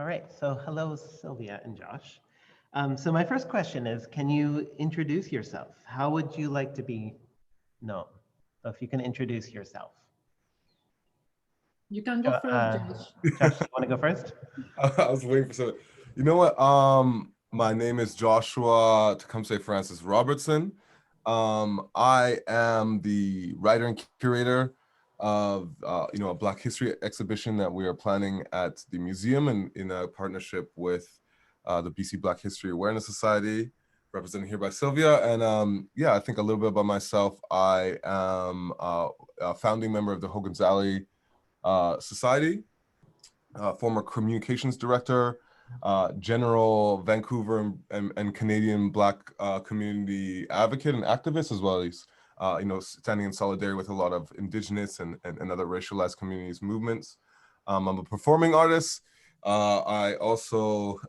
All right, so hello, Sylvia and Josh. So my first question is, can you introduce yourself? How would you like to be known? So if you can introduce yourself. You can go first, Josh. Josh, you want to go first? I was waiting for something. You know what? My name is Joshua Tecumseh Francis Robertson. I am the writer and curator of a Black History exhibition that we are planning at the museum in a partnership with the BC Black History Awareness Society, represented here by Silvia. And yeah, I think a little bit about myself. I am a founding member of the Hogan's Alley Society, former communications director, general Vancouver and Canadian Black community advocate and activist, as well as standing in solidarity with a lot of Indigenous and other racialized communities movements. I'm a performing artist. I also,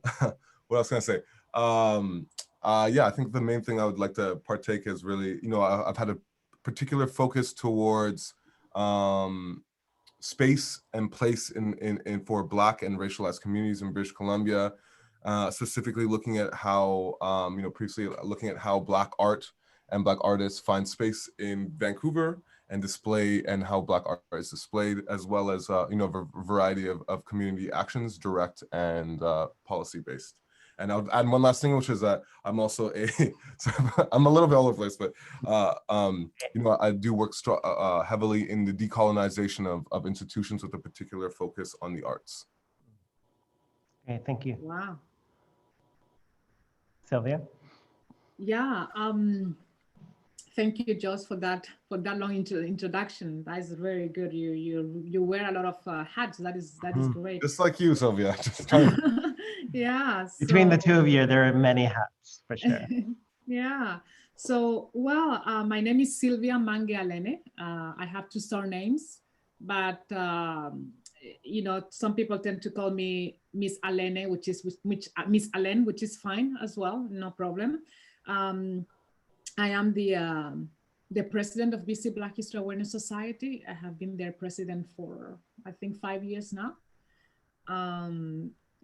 what else can I say? Yeah, I think the main thing I would like to partake is really, I've had a particular focus towards space and place in for Black and racialized communities in British Columbia, specifically looking at how, previously looking at how Black art and Black artists find space in Vancouver and display, and how Black art is displayed, as well as, a variety of community actions, direct and policy-based. And I'll add one last thing, which is that I'm also I'm a little bit all over the place, but I do work heavily in the decolonization of institutions with a particular focus on the arts. Okay, thank you. Wow. Sylvia? Yeah. Thank you, Josh, for that long introduction. That is very good. You wear a lot of hats. That is great. Just like you, Sylvia. Yeah. Between the two of you, there are many hats for sure. Yeah. So, well, my name is Silvia Mangue Alene. I have two surnames, but some people tend to call me Miss Alene, which Miss Alene, which is fine as well, no problem. I am the president of BC Black History Awareness Society. I have been their president for, I think, 5 years now.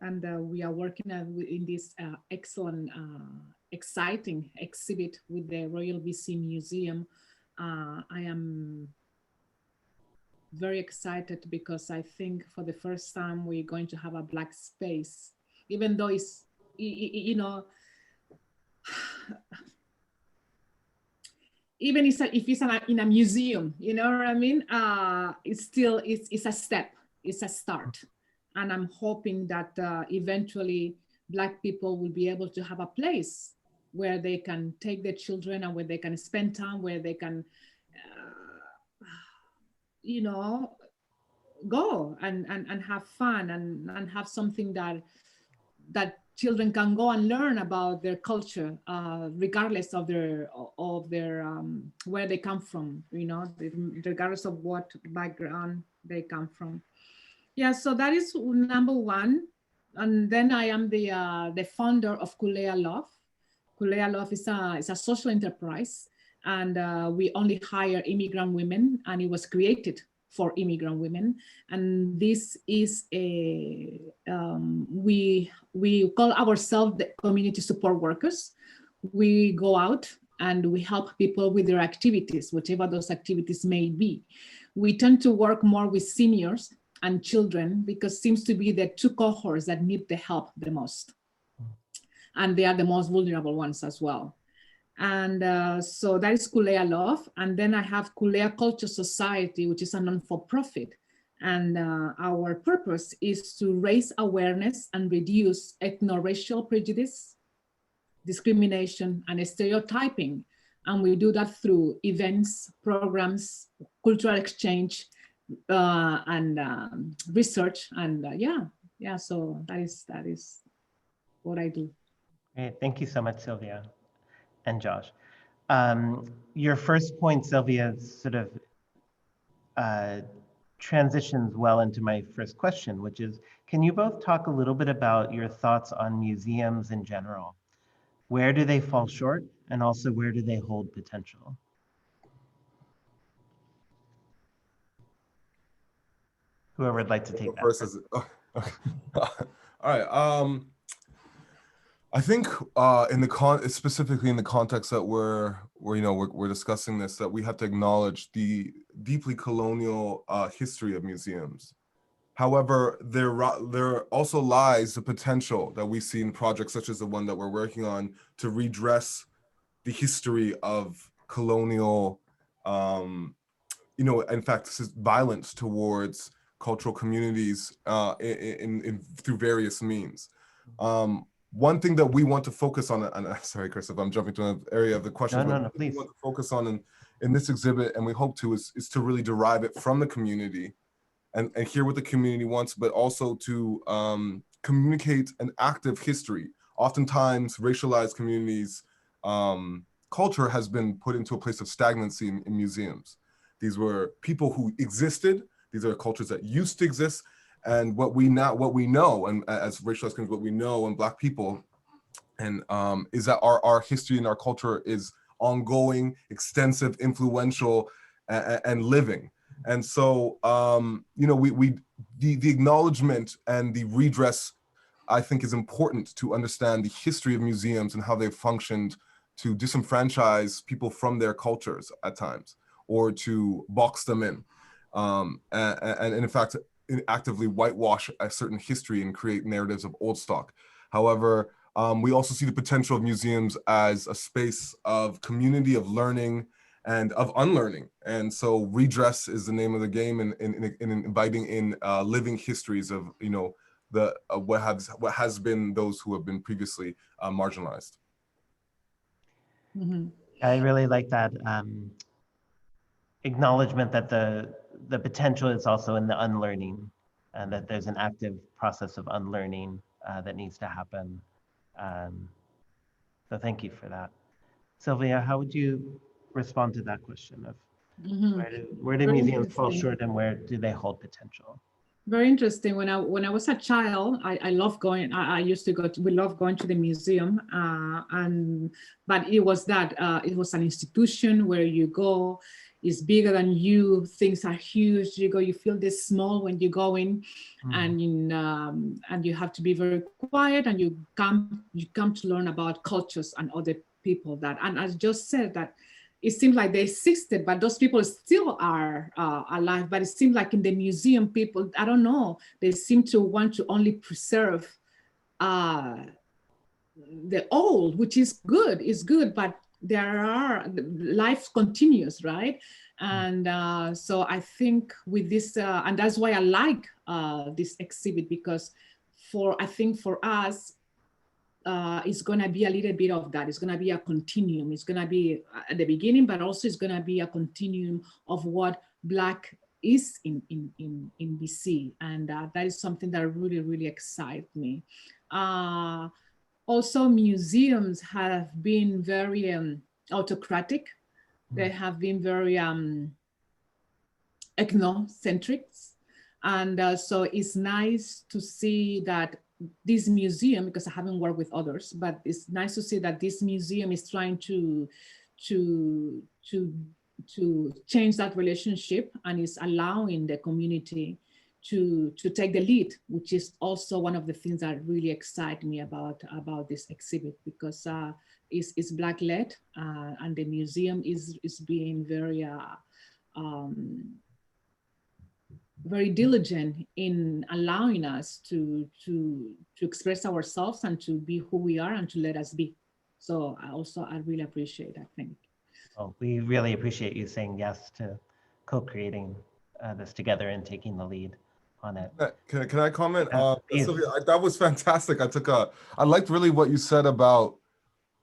And we are working in this excellent, exciting exhibit with the Royal BC Museum. I am very excited because I think for the first time we're going to have a Black space, even though it's, even if it's in a museum, you know what I mean? It's a step, it's a start. And I'm hoping that eventually Black people will be able to have a place where they can take their children and where they can spend time, where they can, go and have fun and have something that children can go and learn about their culture, regardless of their where they come from, regardless of what background they come from. Yeah, so that is number one. And then I am the founder of Kulea Love. Kulea Love is a social enterprise, and we only hire immigrant women, and it was created for immigrant women. And this is we call ourselves the community support workers. We go out and we help people with their activities, whatever those activities may be. We tend to work more with seniors and children because seems to be the two cohorts that need the help the most. And they are the most vulnerable ones as well. And so that is Kulea Love. And then I have Kulea Culture Society, which is a non-for-profit. And our purpose is to raise awareness and reduce ethno-racial prejudice, discrimination, and stereotyping. And we do that through events, programs, cultural exchange, and research. And so that is what I do. Great, thank you so much, Sylvia and Josh. Your first point, Sylvia, sort of transitions well into my first question, which is, can you both talk a little bit about your thoughts on museums in general? Where do they fall short, and also where do they hold potential? Whoever would like to take that First first. is, all All right. I think specifically in the context that we're discussing this, that we have to acknowledge the deeply colonial history of museums. However, there also lies the potential that we see in projects such as the one that we're working on to redress the history of colonial, in fact, this is violence towards cultural communities through various means. One thing that we want to focus on, and sorry, Chris, if I'm jumping to an area of the question, No, please. We want to focus on in this exhibit, and we hope to, is to really derive it from the community and hear what the community wants, but also to communicate an active history. Oftentimes, racialized communities, culture has been put into a place of stagnancy in museums. These were people who existed. These are cultures that used to exist. And what we know, and as racialized communities, what we know and Black people, and is that our history and our culture is ongoing, extensive, influential, and living. And so, the acknowledgement and the redress, I think, is important to understand the history of museums and how they've functioned to disenfranchise people from their cultures at times, or to box them in, and in fact, actively whitewash a certain history and create narratives of old stock. However, we also see the potential of museums as a space of community, of learning, and of unlearning. And so redress is the name of the game in inviting in living histories of, what has been those who have been previously marginalized. Mm-hmm. I really like that acknowledgement that the potential is also in the unlearning, and that there's an active process of unlearning that needs to happen. So thank you for that. Silvia, how would you respond to that question of Mm-hmm. where do Very museums fall interesting. short and where do they hold potential? Very interesting. When I was a child, I love going. I used to go. We love going to the museum, but it was it was an institution where you go. It's bigger than you. Things are huge. You go. You feel this small when you go in, and you have to be very quiet. And you come to learn about cultures and other people that. And I just said that. It seemed like they existed, but those people still are alive. But it seemed like in the museum, people, I don't know, they seem to want to only preserve the old, which is good, but life continues, right? And so I think with this, and that's why I like this exhibit, because I think for us, it's going to be a little bit of that. It's going to be a continuum. It's going to be at the beginning, but also it's going to be a continuum of what Black is in BC. And that is something that really, really excites me. Also, museums have been very autocratic. They have been very ethnocentric. And so it's nice to see that this museum, because I haven't worked with others, but it's nice to see that this museum is trying to change that relationship, and is allowing the community to take the lead, which is also one of the things that really excite me about this exhibit, because it's Black led, and the museum is being very diligent in allowing us to express ourselves and to be who we are and to let us be. So I really appreciate that. Thank you. Well, we really appreciate you saying yes to co-creating this together and taking the lead on it. Can I comment? Please. Silvia, that was fantastic. I liked really what you said about,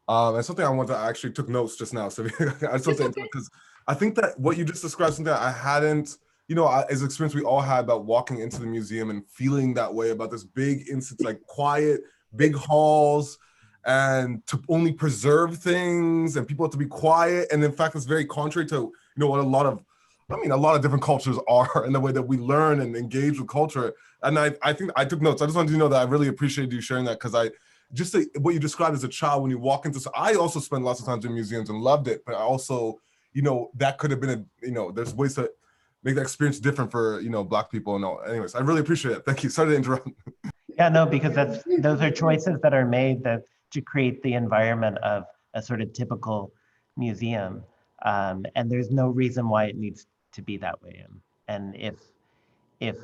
and something I actually took notes just now. So I just want to say, because I think that what you just described, something I hadn't, as an experience we all had about walking into the museum and feeling that way about this big instance, like quiet, big halls, and to only preserve things, and people have to be quiet. And in fact, it's very contrary to, what a lot of different cultures are, and the way that we learn and engage with culture. And I think I took notes. I just wanted you to know that I really appreciated you sharing that, because what you described as a child when you walk into, I also spent lots of times in museums and loved it, but I also, that could have been there's ways to make that experience different for, Black people and all. Anyways, I really appreciate it. Thank you. Sorry to interrupt. Yeah, no, because those are choices that are made that to create the environment of a sort of typical museum. And there's no reason why it needs to be that way. And if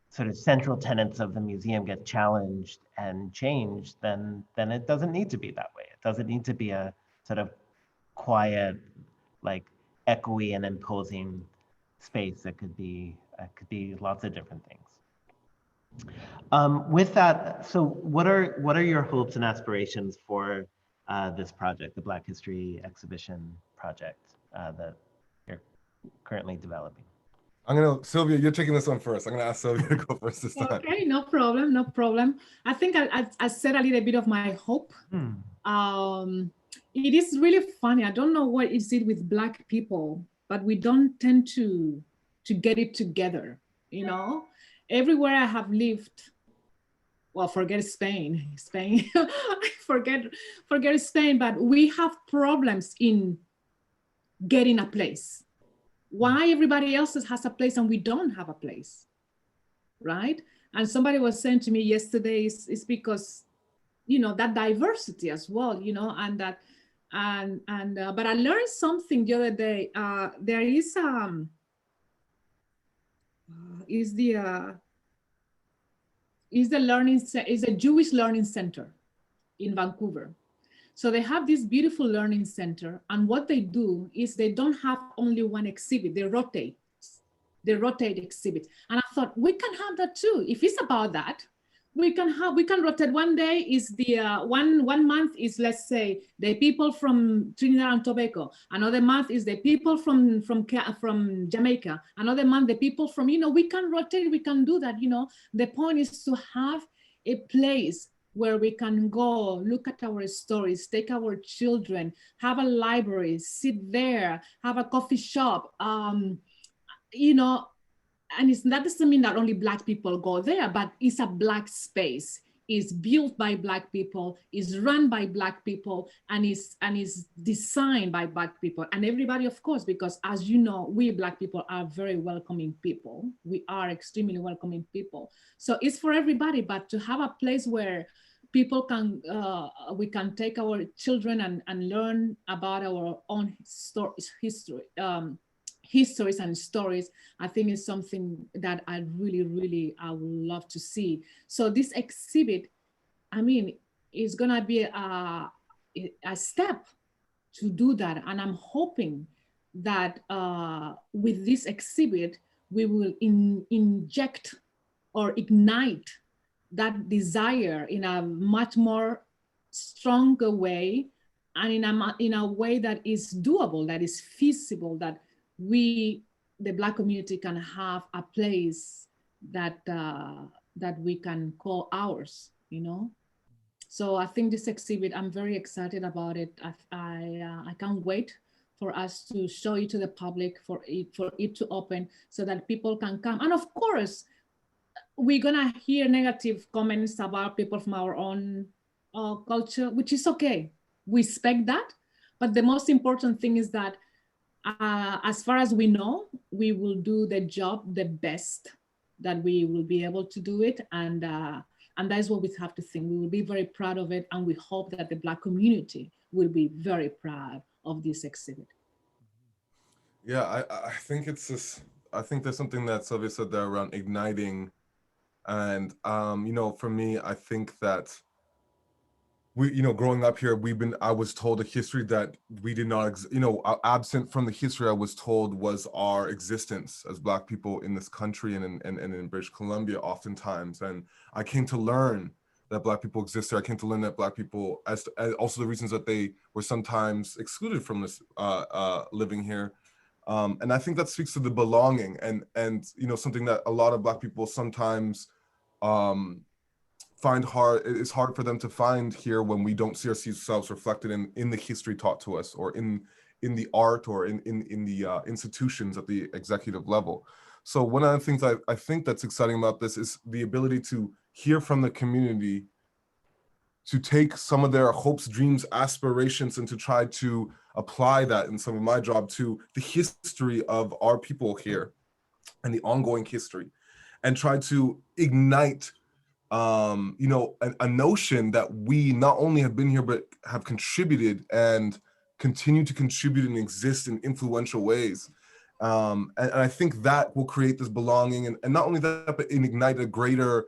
sort of central tenets of the museum get challenged and changed, then it doesn't need to be that way. It doesn't need to be a sort of quiet, like echoey and imposing space. It could be lots of different things. With that, so what are your hopes and aspirations for this project, the Black History Exhibition project that you're currently developing? Silvia, you're taking this one first. I'm gonna ask Silvia to go first this time. Okay, no problem, no problem. I think I said a little bit of my hope. It is really funny. I don't know what is it with Black people, but we don't tend to get it together, you know? Everywhere I have lived, well, forget Spain, forget Spain, but we have problems in getting a place. Why everybody else has a place and we don't have a place, right? And somebody was saying to me yesterday, it's because, you know, that diversity as well, you know, and that, but I learned something the other day. There is a Jewish learning center in Vancouver. So they have this beautiful learning center, and what they do is they don't have only one exhibit, they rotate exhibits. And I thought we can have that too. If it's about that, we can rotate. One day is the one month is, let's say, the people from Trinidad and Tobago. Another month is the people from Jamaica. Another month the people from, you know, we can rotate, we can do that, you know. The point is to have a place where we can go, look at our stories, take our children, have a library, sit there, have a coffee shop, you know, and that doesn't mean that only Black people go there, but it's a Black space. It's built by Black people, is run by Black people, and is designed by Black people. And everybody, of course, because as you know, we Black people are very welcoming people. We are extremely welcoming people. So it's for everybody, but to have a place where people can, we can take our children and learn about our own histories and stories, I think is something that I would love to see. So this exhibit, I mean, is gonna be a step to do that. And I'm hoping that with this exhibit, we will inject or ignite that desire in a much more stronger way, and in a way that is doable, that is feasible, that we, the Black community, can have a place that that we can call ours, you know. So I think this exhibit, I'm very excited about it. I can't wait for us to show it to the public, for it to open so that people can come. And of course, we're gonna hear negative comments about people from our own culture, which is okay. We expect that. But the most important thing is that as far as we know, we will do the job the best that we will be able to do it. And that is what we have to think. We will be very proud of it. And we hope that the Black community will be very proud of this exhibit. Yeah, I think it's this, I think there's something that Silvia said there around igniting. And, you know, for me, I think that we, you know, growing up here, I was told a history that we did not, you know, absent from the history I was told was our existence as Black people in this country and in British Columbia oftentimes. And I came to learn that Black people exist there. I came to learn that Black people, as also the reasons that they were sometimes excluded from this living here. And I think that speaks to the belonging and you know, something that a lot of Black people sometimes find hard. It's hard for them to find here when we don't see ourselves reflected in the history taught to us, or in the art, or in the institutions at the executive level. So one of the things I think that's exciting about this is the ability to hear from the community, to take some of their hopes, dreams, aspirations, and to try to apply that in some of my job to the history of our people here and the ongoing history, and try to ignite a notion that we not only have been here, but have contributed and continue to contribute and exist in influential ways. And I think that will create this belonging, and not only that, but ignite a greater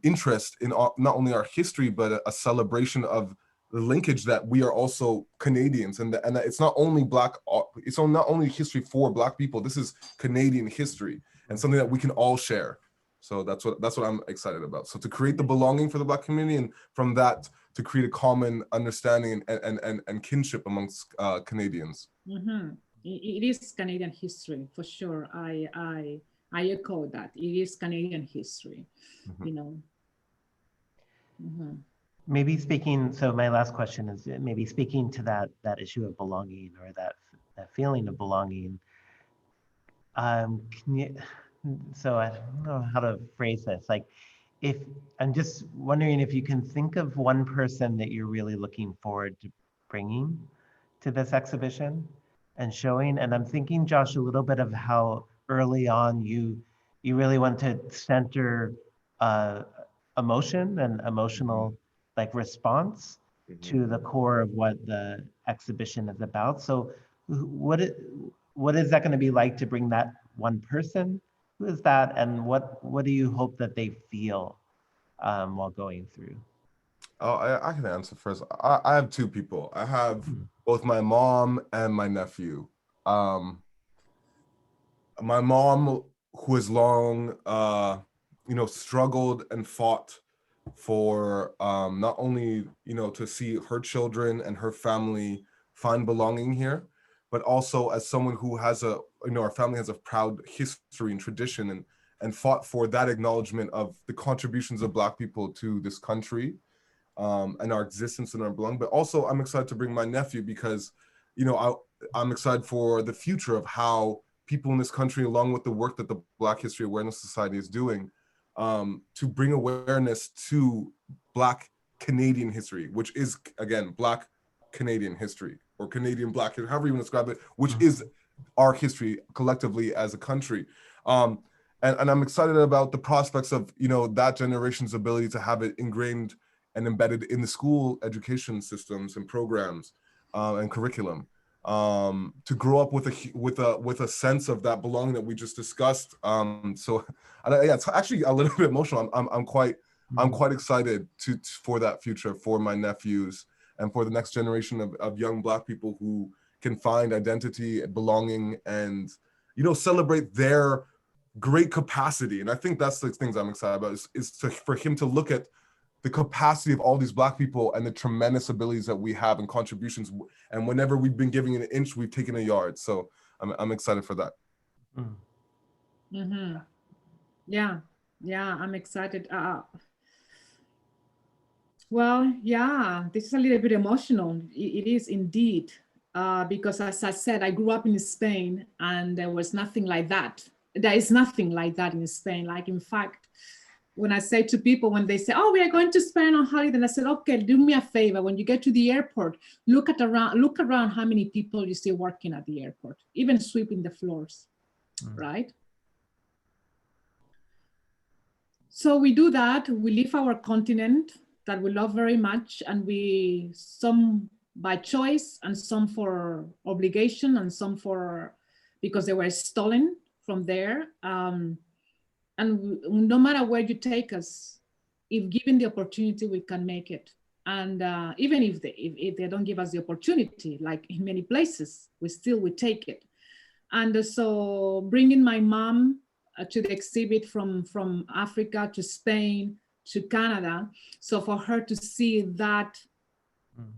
interest in not only our history, but a celebration of the linkage that we are also Canadians, and that it's not only it's not only history for Black people. This is Canadian history, and something that we can all share. So that's what I'm excited about. So to create the belonging for the Black community, and from that to create a common understanding and kinship amongst Canadians. Mm-hmm. It is Canadian history for sure. I echo that. It is Canadian history, you know. Mm-hmm. Maybe speaking, so my last question is maybe speaking to that issue of belonging, or that feeling of belonging. Can you, so I don't know how to phrase this. Like, if I'm just wondering if you can think of one person that you're really looking forward to bringing to this exhibition and showing. And I'm thinking, Josh, a little bit of how early on you really want to center emotion and emotional like response to the core of what the exhibition is about. So what is that going to be like to bring that one person? Who is that, and what do you hope that they feel while going through? Oh, I can answer first. I have two people. I have both my mom and my nephew. My mom, who has long, struggled and fought for not only, to see her children and her family find belonging here, but also as someone who has our family has a proud history and tradition, and fought for that acknowledgement of the contributions of Black people to this country, and our existence and our belonging. But also I'm excited to bring my nephew because, I'm excited for the future of how people in this country, along with the work that the Black History Awareness Society is doing, to bring awareness to Black Canadian history, which is, again, Black Canadian history, or Canadian Black, however you want to describe it, which is our history collectively as a country. And I'm excited about the prospects of, that generation's ability to have it ingrained and embedded in the school education systems and programs and curriculum. To grow up with a sense of that belonging that we just discussed. So yeah, it's actually a little bit emotional. I'm quite excited for that future for my nephews and for the next generation of young Black people who can find identity and belonging and, celebrate their great capacity. And I think that's the things I'm excited about for him to look at the capacity of all these Black people and the tremendous abilities that we have and contributions. And whenever we've been giving an inch, we've taken a yard. So I'm excited for that. Mm-hmm. Yeah, I'm excited. Well, yeah, this is a little bit emotional. It is indeed, because as I said, I grew up in Spain and there was nothing like that. There is nothing like that in Spain. Like, in fact, when I say to people, when they say, oh, we are going to Spain on holiday, and I said, okay, do me a favor. When you get to the airport, look around how many people you see working at the airport, even sweeping the floors, right? So we do that. We leave our continent that we love very much, and some by choice, and some for obligation, and some because they were stolen from there. And no matter where you take us, if given the opportunity, we can make it. And even if they don't give us the opportunity, like in many places, we take it. And so bringing my mom to the exhibit from Africa to Spain to Canada, so for her to see that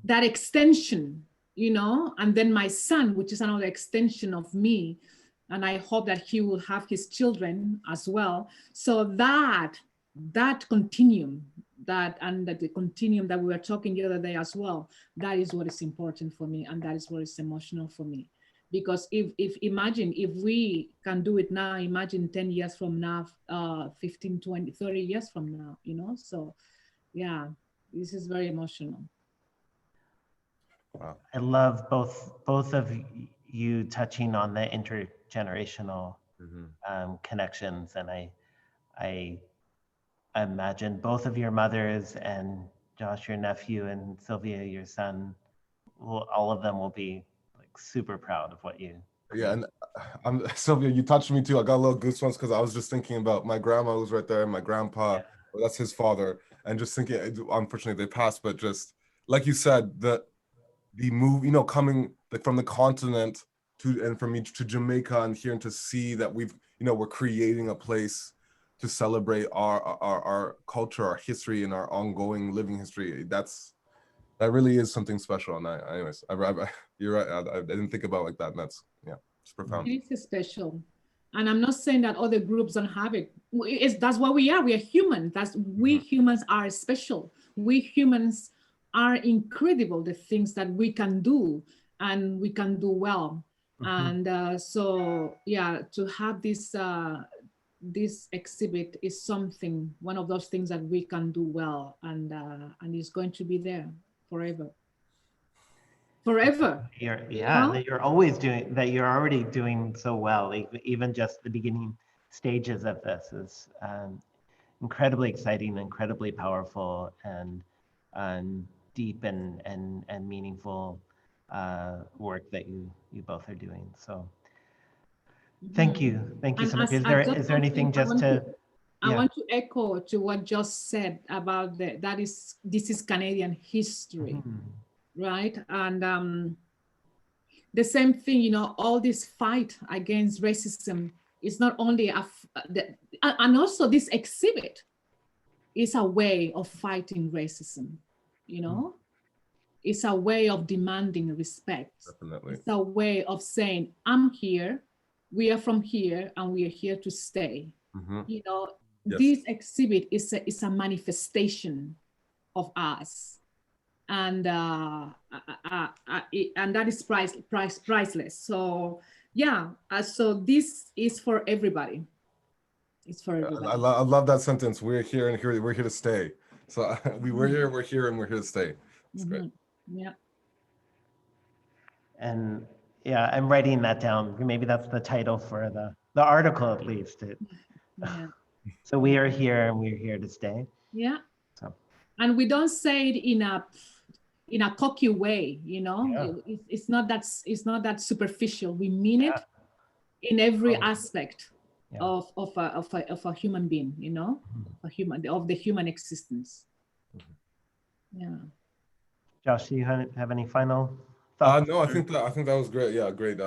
extension, and then my son, which is another extension of me, and I hope that he will have his children as well. So that continuum, and the continuum that we were talking the other day as well, that is what is important for me, and that is what is emotional for me. Because imagine if we can do it now, imagine 10 years from now, 15, 20, 30 years from now, So yeah, this is very emotional. Wow. I love both of you touching on the intergenerational connections, and I I imagine both of your mothers and Josh, your nephew, and Silvia, your son, all of them will be like super proud of what you. Yeah, and Sylvia, you touched me too. I got a little goosebumps because I was just thinking about my grandma was right there, and my grandpa, well, that's his father, and just thinking, unfortunately they passed, but just like you said, the move, you know, coming like from the continent and from me to Jamaica and here, and to see that we've, you know, we're creating a place to celebrate our culture, our history, and our ongoing living history. That really is something special. And anyways, you're right. I didn't think about it like that. And that's, yeah, it's profound. It is special. And I'm not saying that other groups don't have it. That's what we are. We are human. We humans are special. We humans are incredible, the things that we can do and we can do well. And so, yeah, to have this exhibit is one of those things that we can do well, and it's going to be there forever. Forever. That you're always doing, that you're already doing so well. Even just the beginning stages of this is incredibly exciting, incredibly powerful, and deep and meaningful work that you both are doing. So thank you so much. Is there anything just to? I want to echo to what Josh said about this is Canadian history. Right? And the same thing, you know, all this fight against racism is not only and also this exhibit is a way of fighting racism, you know? It's a way of demanding respect. Definitely. It's a way of saying, I'm here, we are from here, and we are here to stay. You know, this exhibit is a manifestation of us. And that is priceless. So yeah, so this is for everybody. It's for everybody. I love that sentence. We're here and we're here to stay. So we're here, and we're here to stay. It's great. Yeah. And yeah, I'm writing that down. Maybe that's the title for the article, at least. So we are here and we're here to stay. Yeah. So. And we don't say it in a cocky way, you know. It's not that superficial. We mean it in every aspect of a human being, you know, of the human existence. Yeah. Josh, do you have any final thoughts? No, I think that was great. Yeah, great.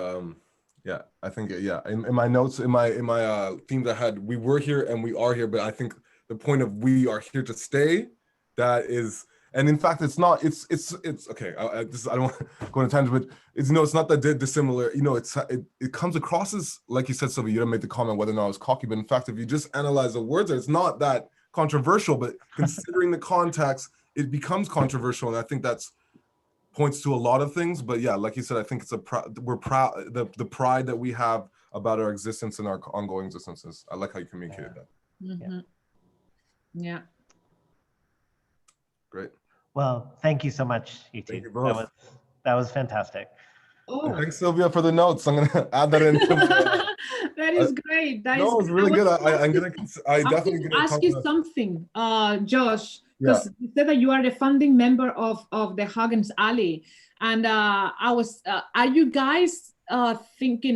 Yeah, I think in my notes, in my themes I had, we were here and we are here, but I think the point of we are here to stay, that is. And in fact, it's not. It's okay. I don't want to go on a tangent, but it's not that dissimilar. You know, it comes across as, like you said, Sylvia. You didn't make the comment whether or not I was cocky, but in fact, if you just analyze the words, it's not that controversial. But considering the context, it becomes controversial, and I think that's points to a lot of things. But yeah, like you said, I think it's we're proud, the pride that we have about our existence and our ongoing existences. I like how you communicated that. Yeah. Great. Well, thank you so much, you two. Thank you both. That was fantastic. Oh. Thanks, Sylvia, for the notes. I'm gonna add that in. That is great. It's really good. I definitely gonna ask you something, Josh, because you said that you are the founding member of the Huggins Alley, and I was. Are you guys thinking